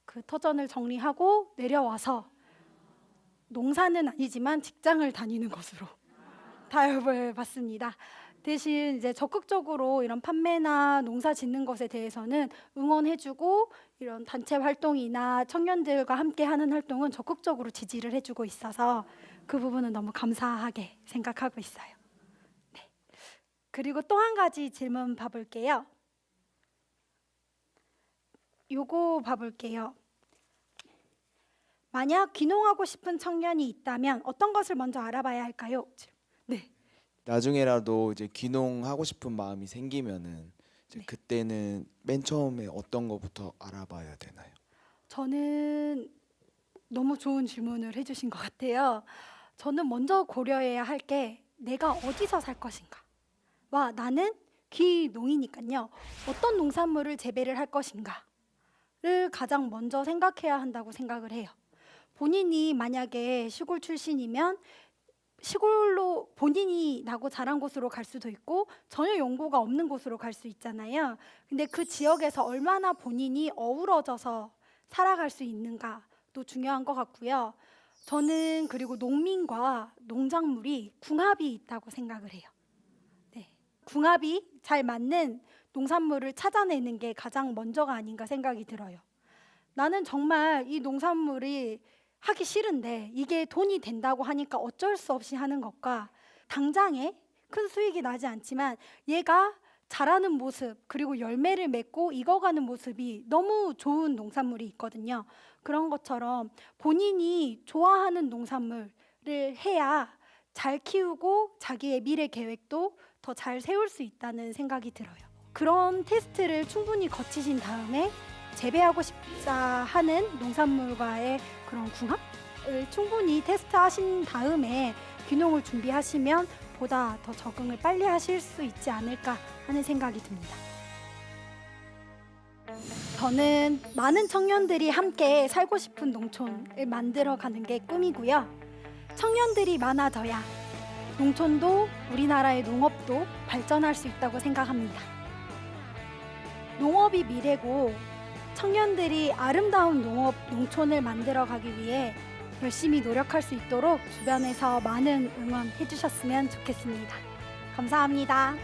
그 터전을 정리하고 내려와서 농사는 아니지만 직장을 다니는 것으로 타협을 받습니다. 대신 이제 적극적으로 이런 판매나 농사 짓는 것에 대해서는 응원해주고 이런 단체 활동이나 청년들과 함께 하는 활동은 적극적으로 지지를 해주고 있어서 그 부분은 너무 감사하게 생각하고 있어요. 네. 그리고 또 한 가지 질문 봐볼게요. 요거 봐볼게요. 만약 귀농하고 싶은 청년이 있다면 어떤 것을 먼저 알아봐야 할까요? 네. 나중에라도 이제 귀농하고 싶은 마음이 생기면은 이제 네. 그때는 맨 처음에 어떤 것부터 알아봐야 되나요? 저는 너무 좋은 질문을 해주신 것 같아요. 저는 먼저 고려해야 할 게 내가 어디서 살 것인가. 와, 나는 귀농이니까요. 어떤 농산물을 재배를 할 것인가를 가장 먼저 생각해야 한다고 생각을 해요. 본인이 만약에 시골 출신이면 시골로 본인이 나고 자란 곳으로 갈 수도 있고 전혀 연고가 없는 곳으로 갈 수 있잖아요. 근데 그 지역에서 얼마나 본인이 어우러져서 살아갈 수 있는가도 중요한 것 같고요. 저는 그리고 농민과 농작물이 궁합이 있다고 생각을 해요. 네. 궁합이 잘 맞는 농산물을 찾아내는 게 가장 먼저가 아닌가 생각이 들어요. 나는 정말 이 농산물이 하기 싫은데 이게 돈이 된다고 하니까 어쩔 수 없이 하는 것과 당장에 큰 수익이 나지 않지만 얘가 자라는 모습 그리고 열매를 맺고 익어가는 모습이 너무 좋은 농산물이 있거든요. 그런 것처럼 본인이 좋아하는 농산물을 해야 잘 키우고 자기의 미래 계획도 더 잘 세울 수 있다는 생각이 들어요. 그런 테스트를 충분히 거치신 다음에 재배하고 싶자 하는 농산물과의 그런 궁합을 충분히 테스트하신 다음에 귀농을 준비하시면 보다 더 적응을 빨리 하실 수 있지 않을까 하는 생각이 듭니다. 저는 많은 청년들이 함께 살고 싶은 농촌을 만들어가는 게 꿈이고요. 청년들이 많아져야 농촌도 우리나라의 농업도 발전할 수 있다고 생각합니다. 농업이 미래고 청년들이 아름다운 농업, 농촌을 만들어가기 위해 열심히 노력할 수 있도록 주변에서 많은 응원해 주셨으면 좋겠습니다. 감사합니다.